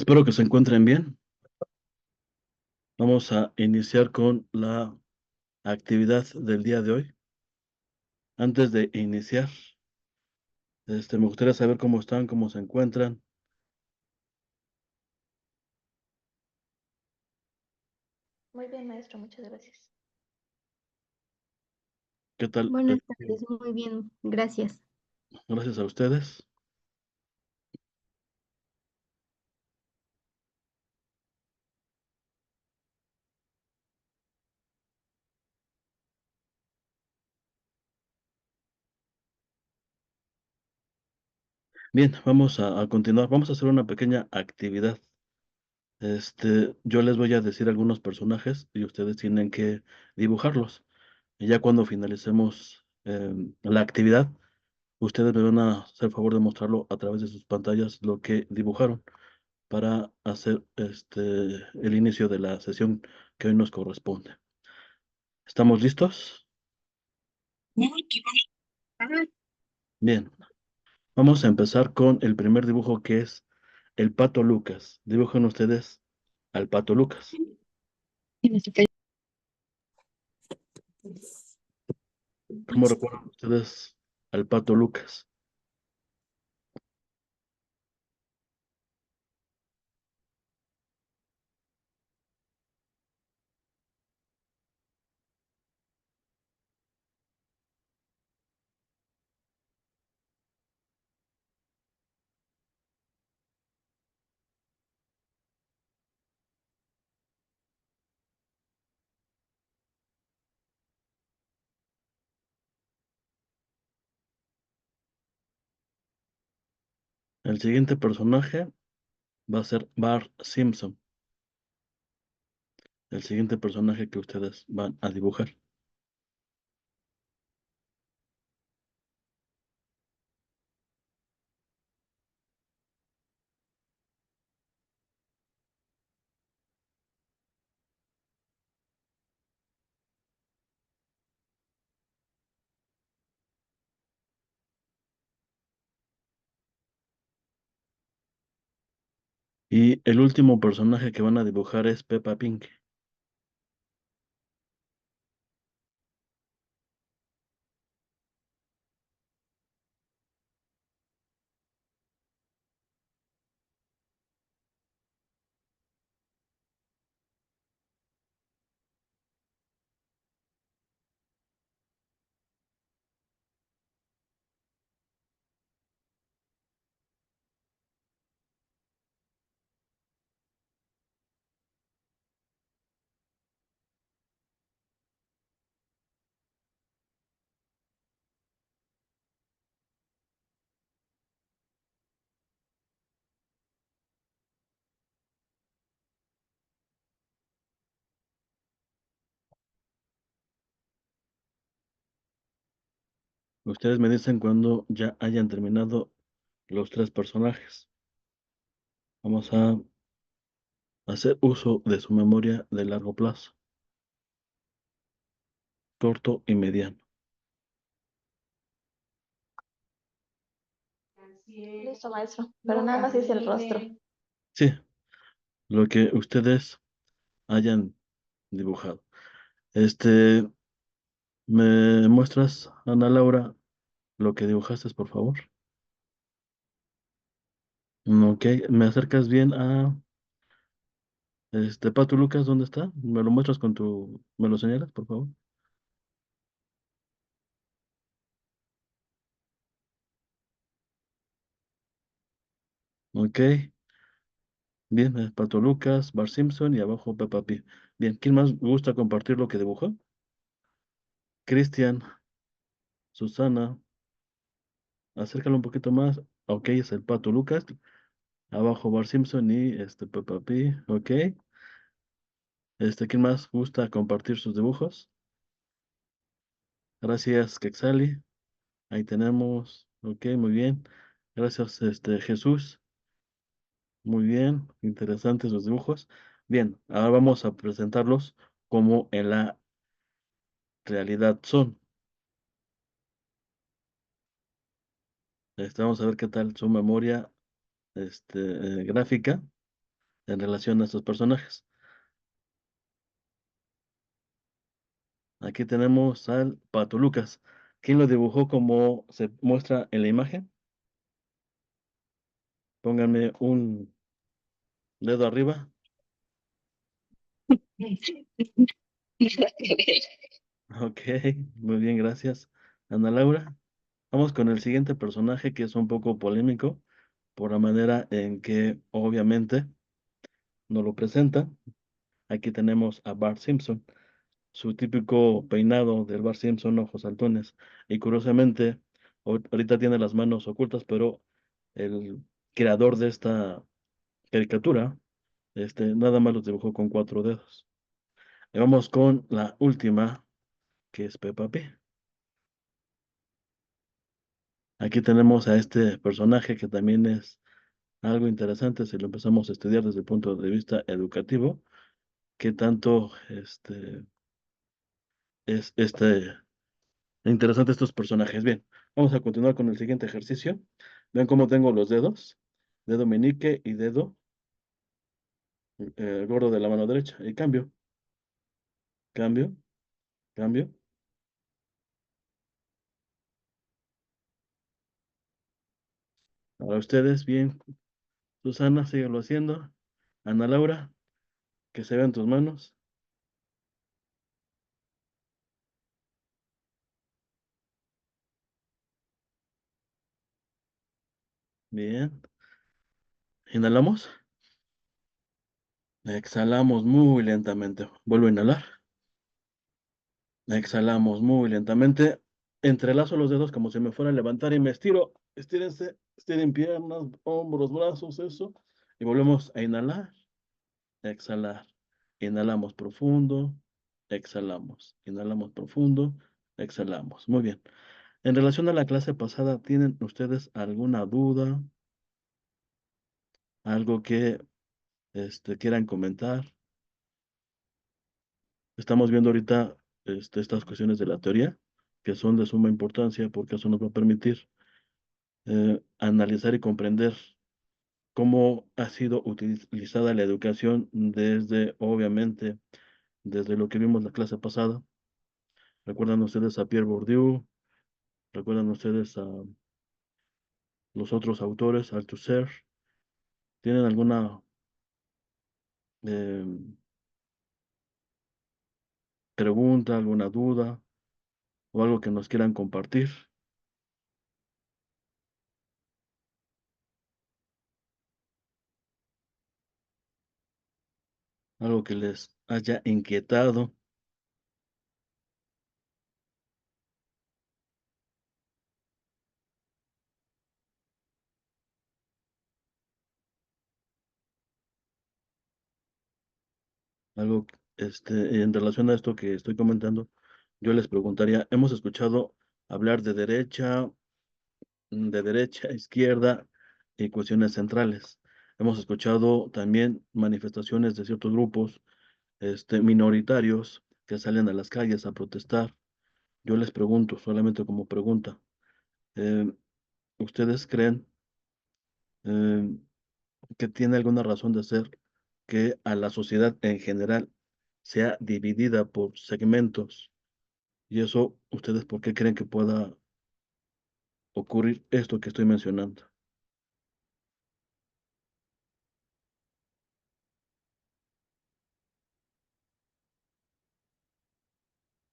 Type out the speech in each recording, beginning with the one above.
Espero que se encuentren bien. Vamos a iniciar con la actividad del día de hoy. Antes de iniciar, me gustaría saber cómo están, cómo se encuentran, Muy bien, maestro, muchas gracias. qué tal. Buenas tardes, muy bien, gracias. Gracias a ustedes. Bien, vamos a continuar. Vamos a hacer una pequeña actividad. Yo les voy a decir algunos personajes y ustedes tienen que dibujarlos. Y ya cuando finalicemos la actividad, ustedes me van a hacer favor de mostrarlo a través de sus pantallas lo que dibujaron, para hacer el inicio de la sesión que hoy nos corresponde. ¿Estamos listos? Bien, vamos a empezar con el primer dibujo, que es el Pato Lucas. Dibujen ustedes al Pato Lucas. ¿Cómo recuerdan ustedes al Pato Lucas? El siguiente personaje va a ser Bart Simpson. El siguiente personaje que ustedes van a dibujar. Y el último personaje que van a dibujar es Peppa Pig. Ustedes me dicen cuando ya hayan terminado los tres personajes. Vamos a hacer uso de su memoria de largo plazo, corto y mediano. Listo, maestro, pero nada más es el rostro. Sí, lo que ustedes hayan dibujado. ¿Me muestras, Ana Laura, lo que dibujaste, por favor? Ok, ¿me acercas bien a Pato Lucas? ¿Dónde está? ¿Me lo muestras me lo señalas, por favor? Ok, bien, Pato Lucas, Bart Simpson y abajo Peppa Pig. Bien, ¿quién más gusta compartir lo que dibujó? Cristian, Susana, acércalo un poquito más. Ok, es el Pato Lucas. Abajo Bart Simpson y Peppa Pig. Ok. ¿Quién más gusta compartir sus dibujos? Gracias, Quexali. Ahí tenemos. Ok, muy bien. Gracias, Jesús. Muy bien. Interesantes los dibujos. Bien, ahora vamos a presentarlos como en la realidad son. Vamos a ver qué tal su memoria, gráfica. en relación a estos personajes. Aquí tenemos al Pato Lucas. ¿Quién lo dibujó como se muestra en la imagen? Pónganme un dedo arriba. Ok, muy bien, gracias. Ana Laura. Vamos con el siguiente personaje que es un poco polémico por la manera en que obviamente nos lo presenta. Aquí tenemos a Bart Simpson, su típico peinado del Bart Simpson, ojos saltones. Y curiosamente, ahorita tiene las manos ocultas, pero el creador de esta caricatura, nada más los dibujó con 4 dedos. Y vamos con la última, que es Peppa Pig. Aquí tenemos a este personaje que también es algo interesante si lo empezamos a estudiar desde el punto de vista educativo, qué tanto es interesante estos personajes. Bien, vamos a continuar con el siguiente ejercicio. Ven cómo tengo los dedos, dedo meñique y dedo gordo de la mano derecha. Y cambio, cambio, cambio. Para ustedes, bien, Susana, síguelo haciendo. Ana Laura, que se vean tus manos. Bien. Inhalamos. Exhalamos muy lentamente. Vuelvo a inhalar. Exhalamos muy lentamente. Entrelazo los dedos como si me fuera a levantar y me estiro. Estírense, estiren piernas, hombros, brazos, eso. Y volvemos a inhalar, exhalar. Inhalamos profundo, exhalamos. Inhalamos profundo, exhalamos. Muy bien. En relación a la clase pasada, ¿tienen ustedes alguna duda? ¿Algo que quieran comentar? Estamos viendo ahorita estas cuestiones de la teoría, que son de suma importancia porque eso nos va a permitir analizar y comprender cómo ha sido utilizada la educación desde, obviamente, desde lo que vimos la clase pasada. ¿Recuerdan ustedes a Pierre Bourdieu? ¿Recuerdan ustedes a los otros autores, Althusser? ¿Tienen alguna eh, pregunta, alguna duda o algo que nos quieran compartir? Algo que les haya inquietado, algo en relación a esto que estoy comentando, yo les preguntaría, hemos escuchado hablar de derecha, izquierda y cuestiones centrales. Hemos escuchado también manifestaciones de ciertos grupos, minoritarios que salen a las calles a protestar. Yo les pregunto, solamente como pregunta, eh, ¿ustedes creen eh, que tiene alguna razón de ser que a la sociedad en general sea dividida por segmentos? Y eso, ¿ustedes por qué creen que pueda ocurrir esto que estoy mencionando?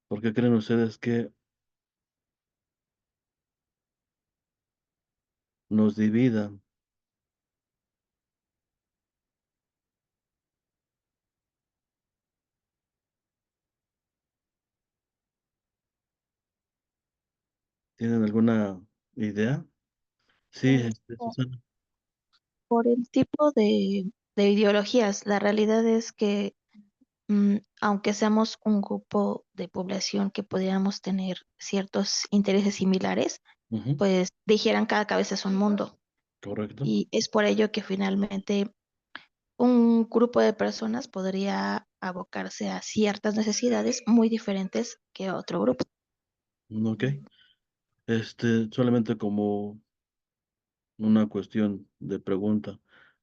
¿Por qué creen ustedes que nos dividan? ¿Tienen alguna idea? Sí, Por Susana. por el tipo de ideologías, la realidad es que aunque seamos un grupo de población que podríamos tener ciertos intereses similares, Ujú, pues dijeran cada cabeza es un mundo. correcto. Y es por ello que finalmente un grupo de personas podría abocarse a ciertas necesidades muy diferentes que otro grupo. Ok. Solamente como una cuestión de pregunta.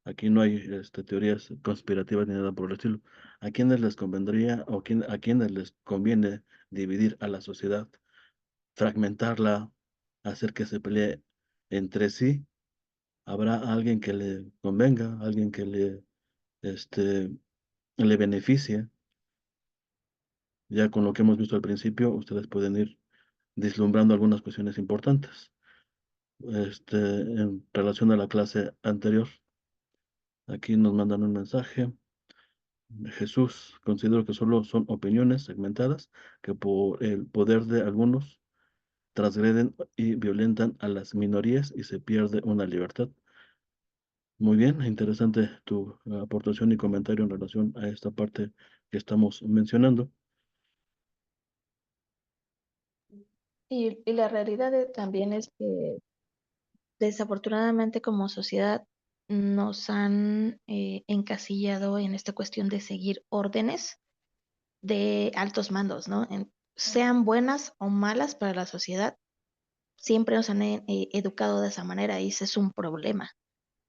Aquí no hay teorías conspirativas ni nada por el estilo. ¿A quiénes les convendría o a quiénes les conviene dividir a la sociedad, fragmentarla, hacer que se pelee entre sí? Habrá alguien que le convenga, alguien que este, le beneficie. Ya con lo que hemos visto al principio, ustedes pueden ir vislumbrando algunas cuestiones importantes. En relación a la clase anterior, aquí nos mandan un mensaje. Jesús, considero que solo son opiniones segmentadas que por el poder de algunos transgreden y violentan a las minorías y se pierde una libertad. Muy bien, interesante tu aportación y comentario en relación a esta parte que estamos mencionando. Y la realidad también es que desafortunadamente como sociedad nos han encasillado en esta cuestión de seguir órdenes de altos mandos, ¿no? Sean buenas o malas para la sociedad, siempre nos han educado de esa manera y ese es un problema,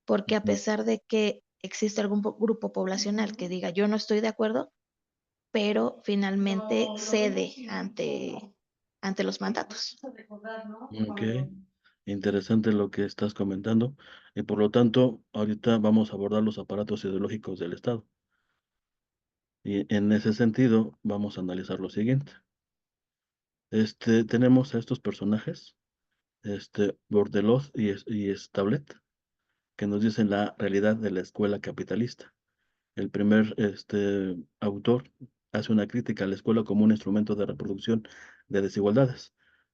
porque a Ujú. pesar de que existe algún grupo poblacional que diga yo no estoy de acuerdo, pero finalmente cede ante los mandatos. Ok, interesante lo que estás comentando y por lo tanto ahorita vamos a abordar los aparatos ideológicos del Estado y en ese sentido vamos a analizar lo siguiente. Tenemos a estos personajes, Bordelos y Stablet, que nos dicen la realidad de la escuela capitalista. El primer autor hace una crítica a la escuela como un instrumento de reproducción de desigualdades.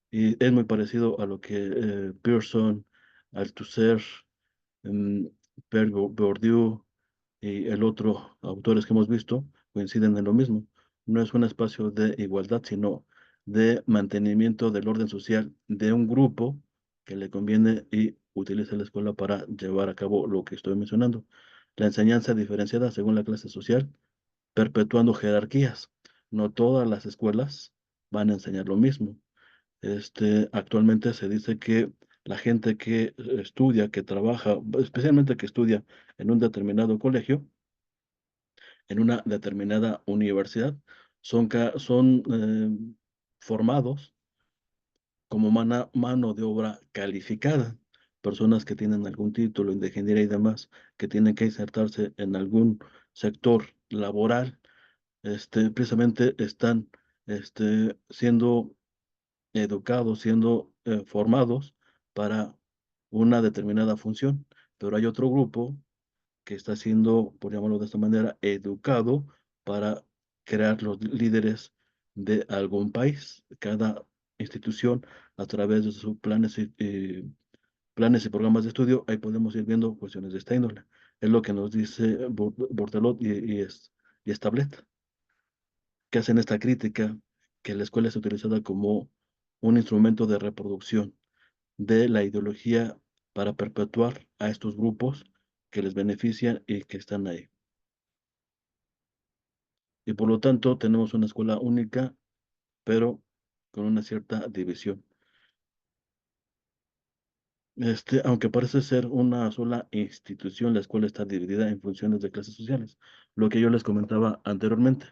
Y es muy parecido a lo que Pearson, Althusser, mm, Pierre Bourdieu y el otro autores que hemos visto coinciden en lo mismo. No es un espacio de igualdad, sino de mantenimiento del orden social de un grupo que le conviene y utiliza la escuela para llevar a cabo lo que estoy mencionando. La enseñanza diferenciada según la clase social, perpetuando jerarquías. No todas las escuelas van a enseñar lo mismo. Actualmente se dice que la gente que estudia, que trabaja, especialmente que estudia en un determinado colegio, en una determinada universidad, son formados como mano de obra calificada, personas que tienen algún título de ingeniería y demás, que tienen que insertarse en algún sector laboral, precisamente están siendo educados, siendo formados para una determinada función, pero hay otro grupo que está siendo, por llamarlo de esta manera, educado para crear los líderes de algún país. Cada institución, a través de sus planes y programas de estudio, ahí podemos ir viendo cuestiones de esta índole. Es lo que nos dice Bortelot y Stablet, que hacen esta crítica, que la escuela es utilizada como un instrumento de reproducción de la ideología para perpetuar a estos grupos que les benefician y que están ahí. Y por lo tanto tenemos una escuela única, pero con una cierta división. Aunque parece ser una sola institución, la escuela está dividida en funciones de clases sociales, lo que yo les comentaba anteriormente.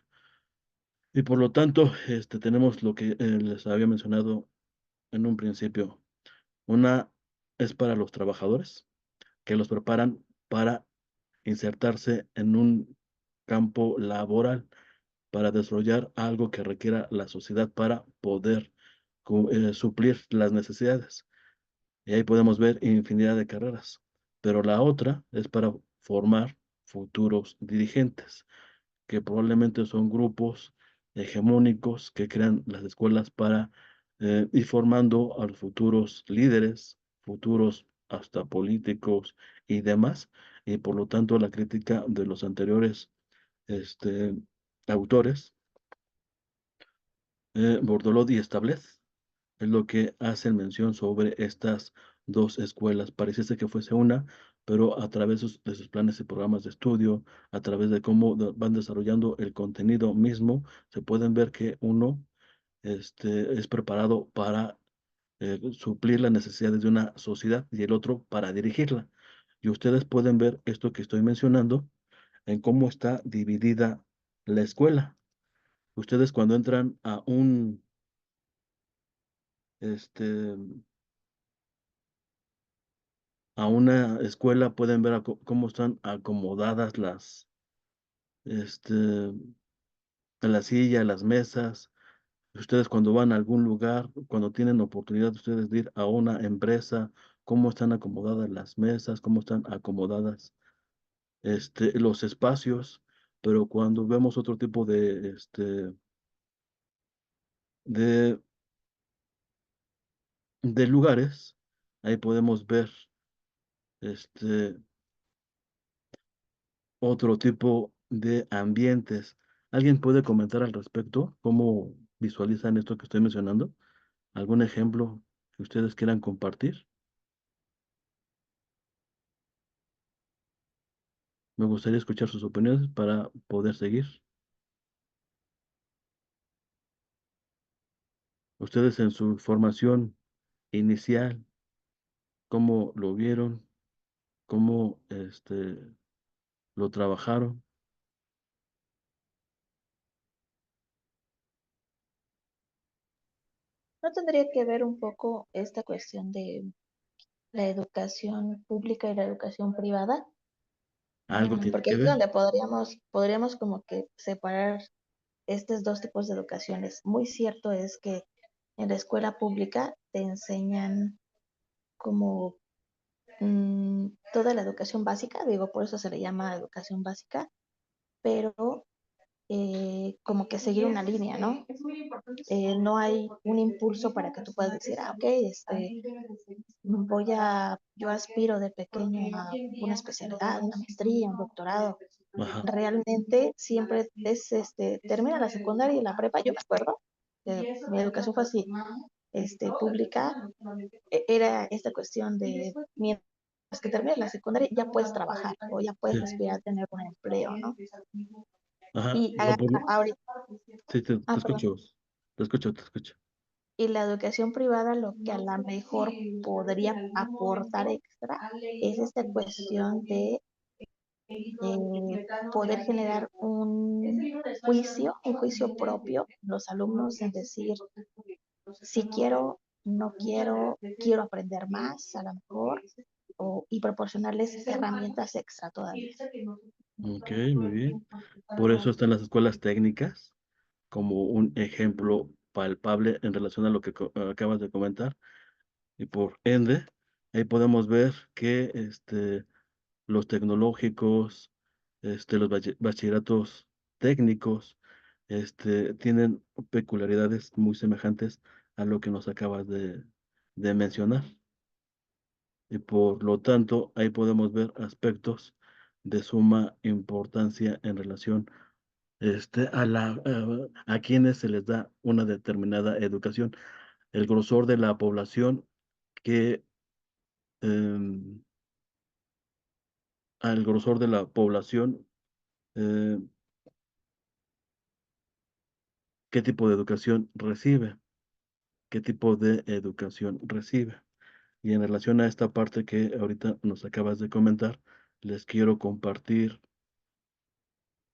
Y por lo tanto, tenemos lo que les había mencionado en un principio. Una es para los trabajadores, que los preparan para insertarse en un campo laboral, para desarrollar algo que requiera la sociedad para poder suplir las necesidades. Y ahí podemos ver infinidad de carreras. Pero la otra es para formar futuros dirigentes, que probablemente son grupos hegemónicos que crean las escuelas para ir formando a los futuros líderes, futuros hasta políticos y demás. Y por lo tanto la crítica de los anteriores este, autores, Bordolot y Establez, es lo que hacen mención sobre estas dos escuelas. Pareciese que fuese una, pero a través de sus planes y programas de estudio, a través de cómo van desarrollando el contenido mismo, se pueden ver que uno es preparado para suplir las necesidades de una sociedad y el otro para dirigirla. Y ustedes pueden ver esto que estoy mencionando en cómo está dividida la escuela. Ustedes cuando entran este, a una escuela pueden ver cómo están acomodadas este, las sillas, las mesas. Ustedes cuando van a algún lugar, cuando tienen oportunidad ustedes de ir a una empresa, cómo están acomodadas las mesas, cómo están acomodadas los espacios, pero cuando vemos otro tipo de, de lugares, ahí podemos ver este, otro tipo de ambientes. ¿Alguien puede comentar al respecto? ¿Cómo visualizan esto que estoy mencionando? ¿Algún ejemplo que ustedes quieran compartir? Me gustaría escuchar sus opiniones para poder seguir. Ustedes en su formación inicial, ¿cómo lo vieron? ¿Cómo lo trabajaron? ¿No tendría que ver un poco esta cuestión de la educación pública y la educación privada? ¿Algo tiene Porque que ahí es ver? donde podríamos como que separar estos dos tipos de educaciones. Muy cierto es que en la escuela pública te enseñan como toda la educación básica, digo, por eso se le llama educación básica, pero como que seguir una línea, ¿no? No hay un impulso para que tú puedas decir, ah, ok, yo aspiro de pequeño a una especialidad, una maestría, un doctorado. Ajá, Realmente siempre termina la secundaria y la prepa, yo me acuerdo, mi educación fue así, pública, era esta cuestión de mientras que termines la secundaria ya puedes trabajar o ya puedes sí, aspirar a tener un empleo, ¿no? ajá. Y Pero ahorita, sí, te perdón. escucho, te escucho, te escucho. Y la educación privada lo que a lo mejor podría aportar extra es esta cuestión de poder generar un juicio propio, los alumnos en decir, si quiero, no quiero, quiero aprender más, a lo mejor, y proporcionarles herramientas extra todavía. Ok, muy bien. Por eso están las escuelas técnicas como un ejemplo palpable en relación a lo que acabas de comentar. Y por ende, ahí podemos ver que los tecnológicos, los bachilleratos técnicos, tienen peculiaridades muy semejantes a lo que nos acabas de mencionar. Y por lo tanto, ahí podemos ver aspectos de suma importancia en relación a quienes se les da una determinada educación. El grosor de la población que em, al grosor de la población, eh, qué tipo de educación recibe, qué tipo de educación recibe. Y en relación a esta parte que ahorita nos acabas de comentar, les quiero compartir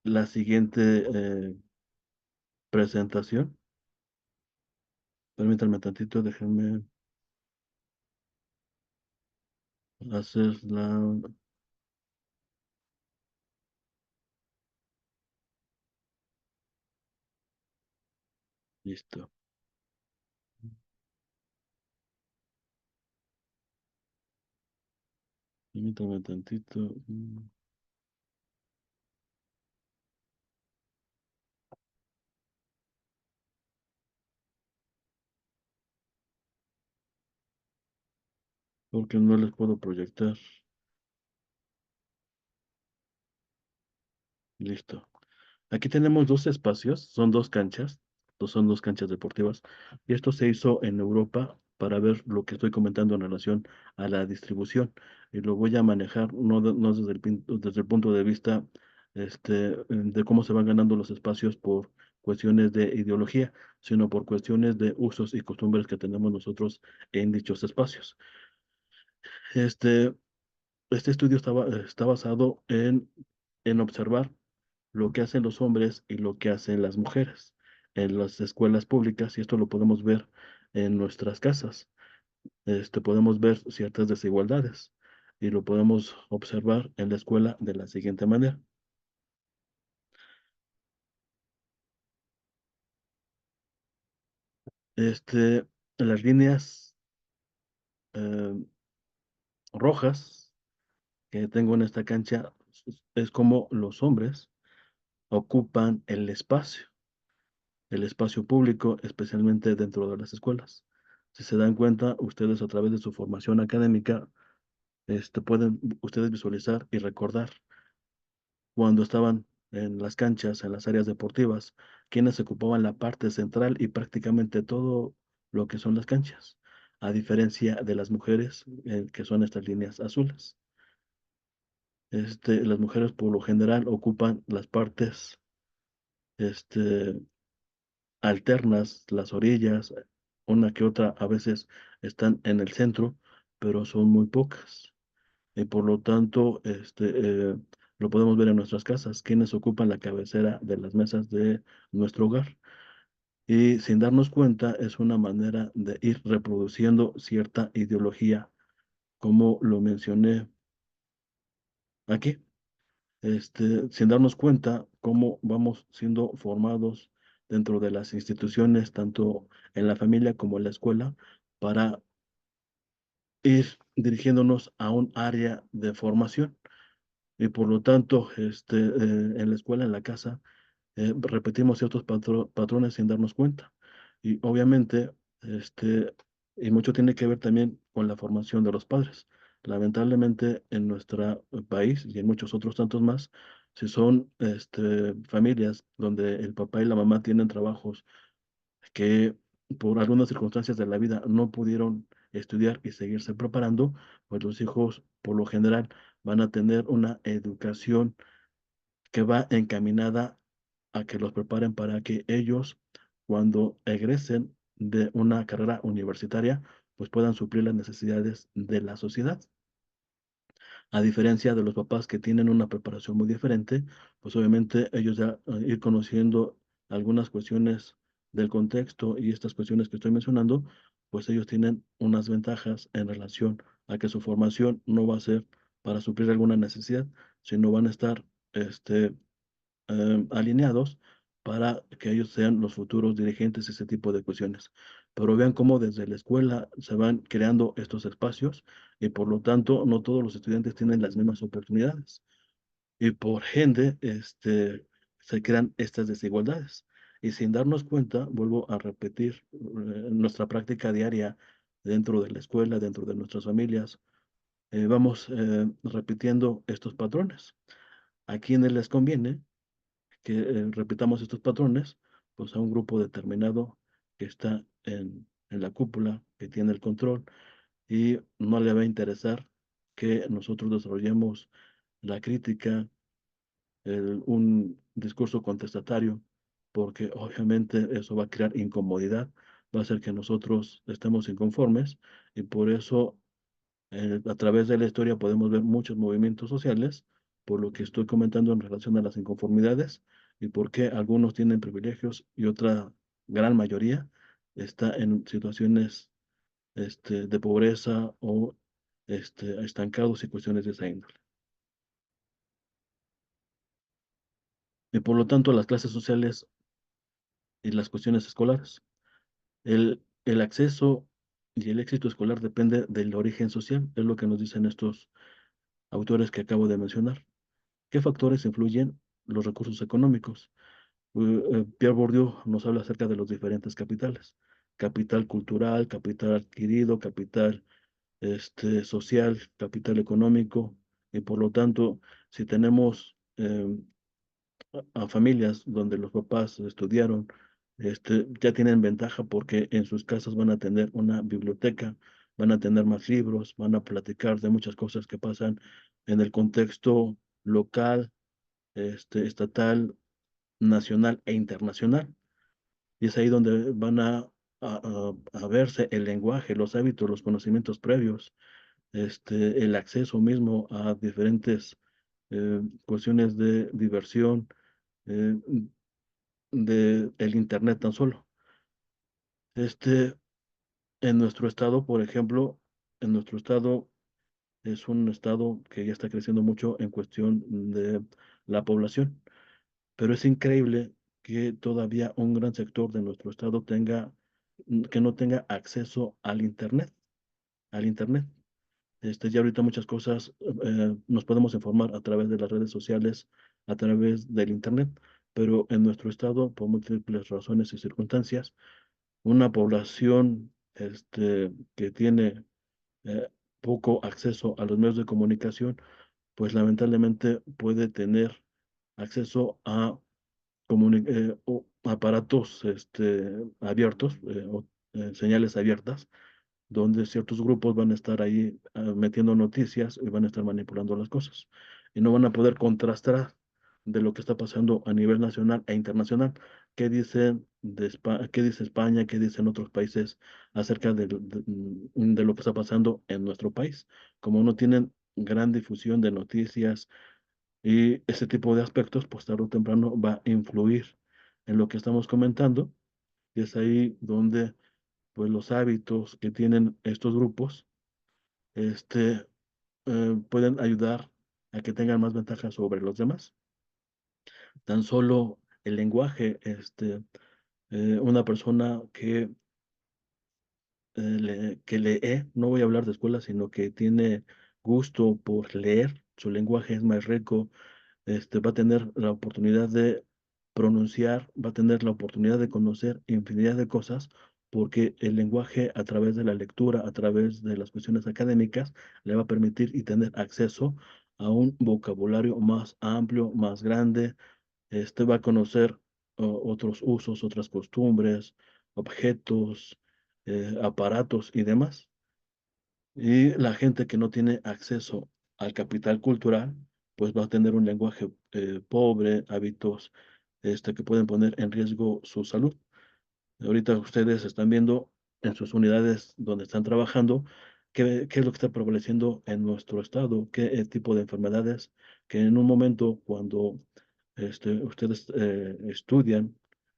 la siguiente presentación. Permítanme tantito, déjenme hacerla. Listo. Permítanme tantito. Porque no les puedo proyectar. Listo. Aquí tenemos dos espacios, son dos canchas, son dos canchas deportivas, y esto se hizo en Europa para ver lo que estoy comentando en relación a la distribución, y lo voy a manejar no desde el punto de vista de cómo se van ganando los espacios por cuestiones de ideología, sino por cuestiones de usos y costumbres que tenemos nosotros en dichos espacios. Este, Este estudio está basado en observar lo que hacen los hombres y lo que hacen las mujeres en las escuelas públicas, y esto lo podemos ver en nuestras casas. Podemos ver ciertas desigualdades y lo podemos observar en la escuela de la siguiente manera. Las líneas eh, rojas que tengo en esta cancha es como los hombres ocupan el espacio público, especialmente dentro de las escuelas. Si se dan cuenta, ustedes a través de su formación académica, pueden ustedes visualizar y recordar cuando estaban en las canchas, en las áreas deportivas, quienes ocupaban la parte central y prácticamente todo lo que son las canchas, a diferencia de las mujeres, que son estas líneas azules. Las mujeres por lo general ocupan las partes, este, alternas, las orillas, una que otra a veces están en el centro, pero son muy pocas. Y por lo tanto, lo podemos ver en nuestras casas, quienes ocupan la cabecera de las mesas de nuestro hogar. Y sin darnos cuenta, es una manera de ir reproduciendo cierta ideología, como lo mencioné aquí. Sin darnos cuenta cómo vamos siendo formados dentro de las instituciones, tanto en la familia como en la escuela, para ir dirigiéndonos a un área de formación. Y por lo tanto, en la escuela, en la casa, repetimos ciertos patrones sin darnos cuenta. Y obviamente, este, y mucho tiene que ver también con la formación de los padres. Lamentablemente, en nuestro país y en muchos otros tantos más, si son familias donde el papá y la mamá tienen trabajos que por algunas circunstancias de la vida no pudieron estudiar y seguirse preparando, pues los hijos por lo general van a tener una educación que va encaminada a que los preparen para que ellos, cuando egresen de una carrera universitaria, pues puedan suplir las necesidades de la sociedad. A diferencia de los papás que tienen una preparación muy diferente, pues obviamente ellos ya ir conociendo algunas cuestiones del contexto y estas cuestiones que estoy mencionando, pues ellos tienen unas ventajas en relación a que su formación no va a ser para suplir alguna necesidad, sino van a estar este, alineados para que ellos sean los futuros dirigentes, ese tipo de cuestiones. Pero vean cómo desde la escuela se van creando estos espacios y por lo tanto no todos los estudiantes tienen las mismas oportunidades. Y por ende, se crean estas desigualdades. Y sin darnos cuenta, vuelvo a repetir, nuestra práctica diaria dentro de la escuela, dentro de nuestras familias, vamos repitiendo estos patrones. A quienes les conviene que repitamos estos patrones, pues a un grupo determinado que está en la cúpula, que tiene el control y no le va a interesar que nosotros desarrollemos la crítica, un discurso contestatario, porque obviamente eso va a crear incomodidad, va a hacer que nosotros estemos inconformes y por eso a través de la historia podemos ver muchos movimientos sociales, por lo que estoy comentando en relación a las inconformidades y por qué algunos tienen privilegios y otra gran mayoría está en situaciones de pobreza o estancados y cuestiones de esa índole. Y por lo tanto, las clases sociales y las cuestiones escolares. El acceso y el éxito escolar depende del origen social, es lo que nos dicen estos autores que acabo de mencionar. ¿Qué factores influyen los recursos económicos? Pierre Bourdieu nos habla acerca de los diferentes capitales. Capital cultural, capital adquirido, capital social, capital económico. Y por lo tanto, si tenemos a familias donde los papás estudiaron, ya tienen ventaja porque en sus casas van a tener una biblioteca, van a tener más libros, van a platicar de muchas cosas que pasan en el contexto local, estatal, nacional e internacional. Y es ahí donde van a verse el lenguaje, los hábitos, los conocimientos previos. el acceso mismo a diferentes cuestiones de diversión, eh, de el Internet tan solo. Este, en nuestro estado, por ejemplo, en nuestro estado es un estado que ya está creciendo mucho en cuestión de la población, pero es increíble que todavía un gran sector de nuestro estado que no tenga acceso al Internet. Ya ahorita muchas cosas nos podemos informar a través de las redes sociales, a través del Internet, pero en nuestro estado, por múltiples razones y circunstancias, una población que tiene poco acceso a los medios de comunicación, pues lamentablemente puede tener acceso a o aparatos abiertos, señales abiertas, donde ciertos grupos van a estar ahí metiendo noticias y van a estar manipulando las cosas. Y no van a poder contrastar de lo que está pasando a nivel nacional e internacional. ¿Qué dicen qué dice España, qué dicen otros países acerca de lo que está pasando en nuestro país? Como no tienen gran difusión de noticias y ese tipo de aspectos, pues tarde o temprano va a influir en lo que estamos comentando. Y es ahí donde pues los hábitos que tienen estos grupos pueden ayudar a que tengan más ventajas sobre los demás. Tan solo el lenguaje, una persona que lee, no voy a hablar de escuela, sino que tiene gusto por leer, su lenguaje es más rico, va a tener la oportunidad de pronunciar, va a tener la oportunidad de conocer infinidad de cosas, porque el lenguaje a través de la lectura, a través de las cuestiones académicas, le va a permitir y tener acceso a un vocabulario más amplio, más grande. Va a conocer otros usos, otras costumbres, objetos, aparatos y demás. Y la gente que no tiene acceso al capital cultural, pues va a tener un lenguaje pobre, hábitos que pueden poner en riesgo su salud. Ahorita ustedes están viendo en sus unidades donde están trabajando qué es lo que está prevaleciendo en nuestro estado, qué tipo de enfermedades que en un momento cuando ustedes estudian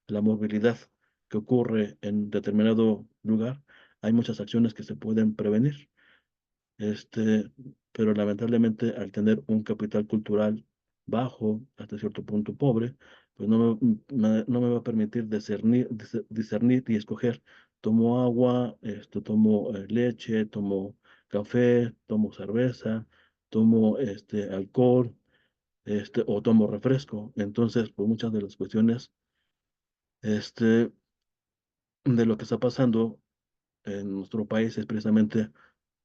la movilidad que ocurre en determinado lugar, hay muchas acciones que se pueden prevenir. Este, pero lamentablemente al tener un capital cultural bajo, hasta cierto punto pobre, pues no me va a permitir discernir y escoger. Tomo agua, tomo leche, tomo café, tomo cerveza, tomo alcohol, o tomo refresco. Entonces, por muchas de las cuestiones, este, de lo que está pasando en nuestro país es precisamente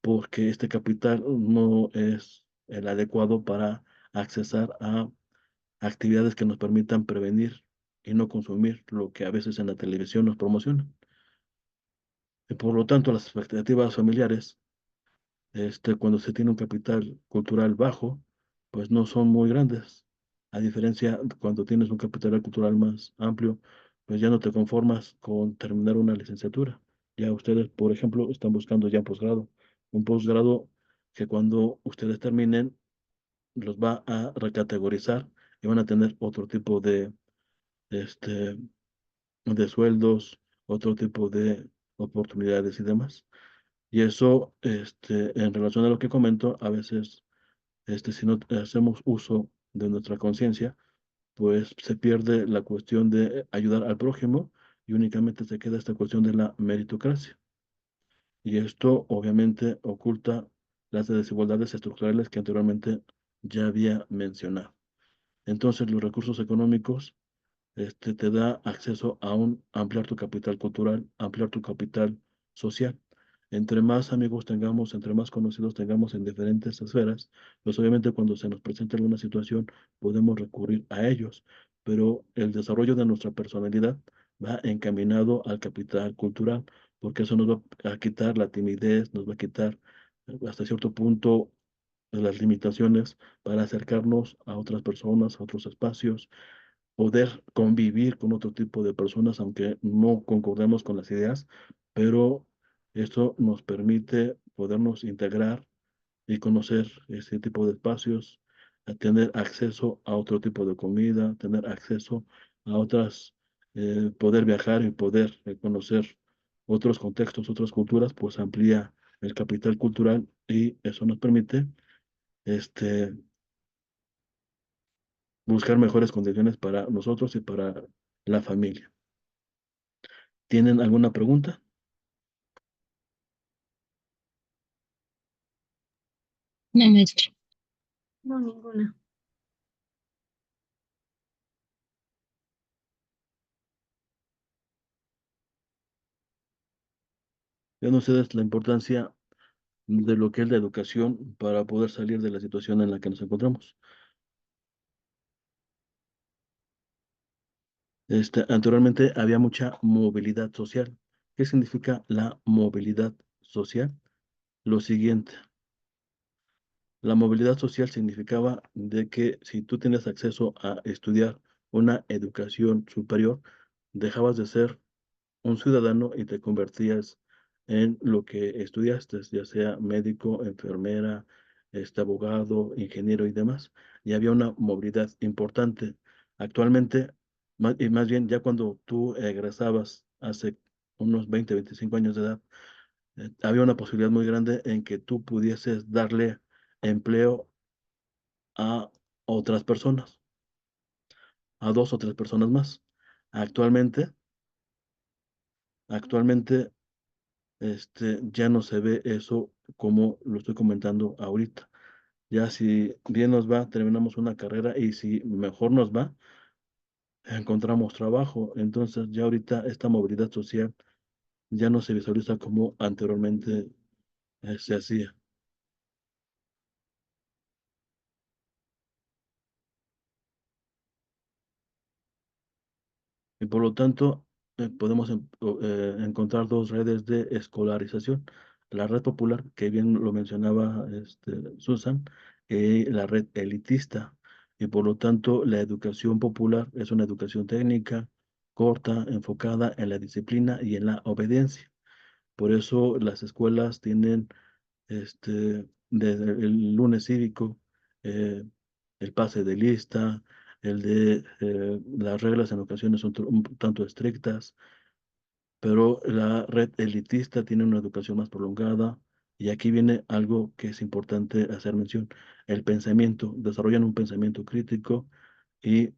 porque este capital no es el adecuado para accesar a actividades que nos permitan prevenir y no consumir lo que a veces en la televisión nos promocionan. Y por lo tanto, las expectativas familiares, cuando se tiene un capital cultural bajo, pues no son muy grandes. A diferencia, cuando tienes un capital cultural más amplio, pues ya no te conformas con terminar una licenciatura. Ya ustedes, por ejemplo, están buscando ya un posgrado que cuando ustedes terminen los va a recategorizar y van a tener otro tipo este, de sueldos, otro tipo de oportunidades y demás. Y eso, en relación a lo que comento, a veces, si no hacemos uso de nuestra conciencia, pues se pierde la cuestión de ayudar al prójimo y únicamente se queda esta cuestión de la meritocracia. Y esto obviamente oculta las desigualdades estructurales que anteriormente ya había mencionado. Entonces, los recursos económicos te da acceso a ampliar tu capital cultural, ampliar tu capital social. Entre más amigos tengamos, entre más conocidos tengamos en diferentes esferas, pues obviamente cuando se nos presente alguna situación podemos recurrir a ellos, pero el desarrollo de nuestra personalidad va encaminado al capital cultural, porque eso nos va a quitar la timidez, nos va a quitar hasta cierto punto las limitaciones para acercarnos a otras personas, a otros espacios, poder convivir con otro tipo de personas, aunque no concordemos con las ideas, pero esto nos permite podernos integrar y conocer ese tipo de espacios, a tener acceso a otro tipo de comida, tener acceso a otras, poder viajar y poder conocer otros contextos, otras culturas, pues amplía el capital cultural y eso nos permite este, buscar mejores condiciones para nosotros y para la familia. ¿Tienen alguna pregunta? No, maestro. No, ninguna. ¿Ven ustedes la importancia de lo que es la educación para poder salir de la situación en la que nos encontramos? Anteriormente había mucha movilidad social. ¿Qué significa la movilidad social? Lo siguiente, la movilidad social significaba de que si tú tienes acceso a estudiar una educación superior, dejabas de ser un ciudadano y te convertías en lo que estudiaste, ya sea médico, enfermera, abogado, ingeniero y demás. Y había una movilidad importante. Actualmente, y más bien ya cuando tú egresabas hace unos 20, 25 años de edad, había una posibilidad muy grande en que tú pudieses darle empleo a otras personas, a dos o tres personas más. Actualmente, actualmente ya no se ve eso como lo estoy comentando ahorita. Ya si bien nos va, terminamos una carrera y si mejor nos va, encontramos trabajo. Entonces ya ahorita esta movilidad social ya no se visualiza como anteriormente se hacía. Y por lo tanto, podemos encontrar dos redes de escolarización. La red popular, que bien lo mencionaba Susan, y la red elitista. Y por lo tanto, la educación popular es una educación técnica, corta, enfocada en la disciplina y en la obediencia. Por eso las escuelas tienen desde el lunes cívico, eh, el pase de lista, el de las reglas en ocasiones son un tanto estrictas, pero la red elitista tiene una educación más prolongada y aquí viene algo que es importante hacer mención, el pensamiento, desarrollan un pensamiento crítico y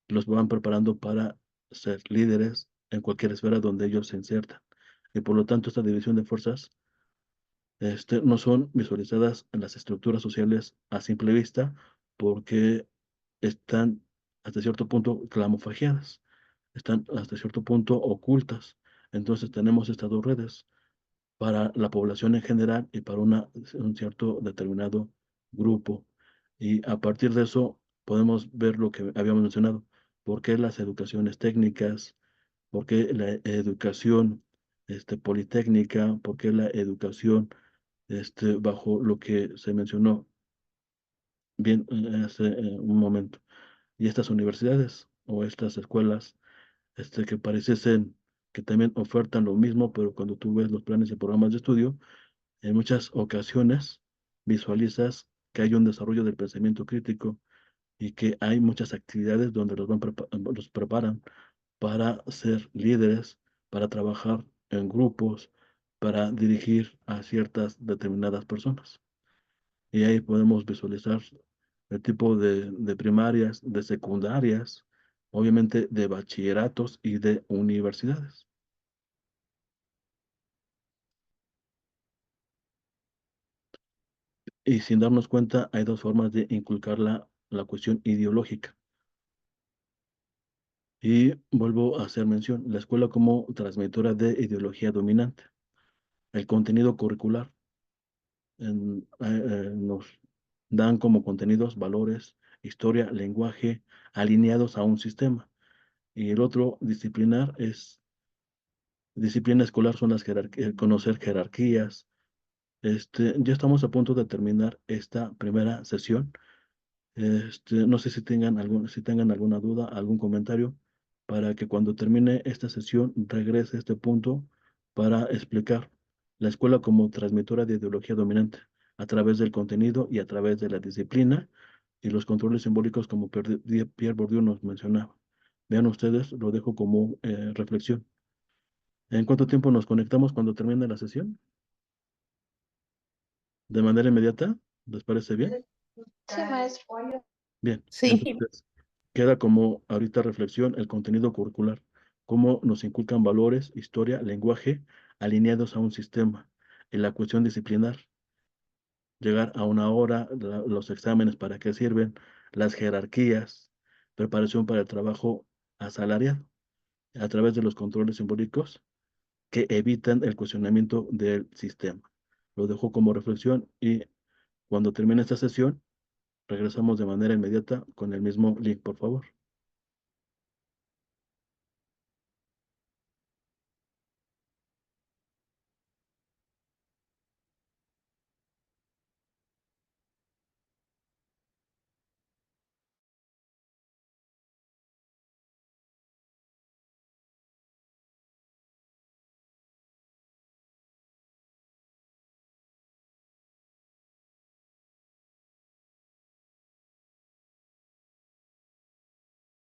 los van preparando para ser líderes en cualquier esfera donde ellos se insertan. Y por lo tanto, esta división de fuerzas no son visualizadas en las estructuras sociales a simple vista porque están hasta cierto punto clamofagiadas, están hasta cierto punto ocultas. Entonces tenemos estas dos redes para la población en general y para un cierto determinado grupo. Y a partir de eso podemos ver lo que habíamos mencionado, por qué las educaciones técnicas, por qué la educación politécnica, por qué la educación bajo lo que se mencionó bien hace un momento. Y estas universidades o estas escuelas que pareciesen que también ofertan lo mismo, pero cuando tú ves los planes y programas de estudio, en muchas ocasiones visualizas que hay un desarrollo del pensamiento crítico y que hay muchas actividades donde los preparan para ser líderes, para trabajar en grupos, para dirigir a ciertas determinadas personas. Y ahí podemos visualizar el tipo de primarias, de secundarias, obviamente de bachilleratos y de universidades. Y sin darnos cuenta, hay dos formas de inculcar la cuestión ideológica. Y vuelvo a hacer mención, la escuela como transmisora de ideología dominante. El contenido curricular nos dan como contenidos valores, historia, lenguaje, alineados a un sistema. Y el otro disciplinar disciplina escolar son las conocer jerarquías. Ya estamos a punto de terminar esta primera sesión. No sé si tengan alguna duda, algún comentario, para que cuando termine esta sesión regrese a este punto para explicar la escuela como transmisora de ideología dominante. a través del contenido y a través de la disciplina y los controles simbólicos como Pierre Bourdieu nos mencionaba. Vean ustedes, lo dejo como reflexión. ¿En cuánto tiempo nos conectamos cuando termine la sesión? ¿De manera inmediata? ¿Les parece bien? Sí, maestro. Bien, Sí. entonces queda como ahorita reflexión el contenido curricular, cómo nos inculcan valores, historia, lenguaje alineados a un sistema. En la cuestión disciplinar, llegar a una hora, los exámenes para qué sirven, las jerarquías, preparación para el trabajo asalariado, a través de los controles simbólicos que evitan el cuestionamiento del sistema. Lo dejo como reflexión y cuando termine esta sesión, regresamos de manera inmediata con el mismo link, por favor.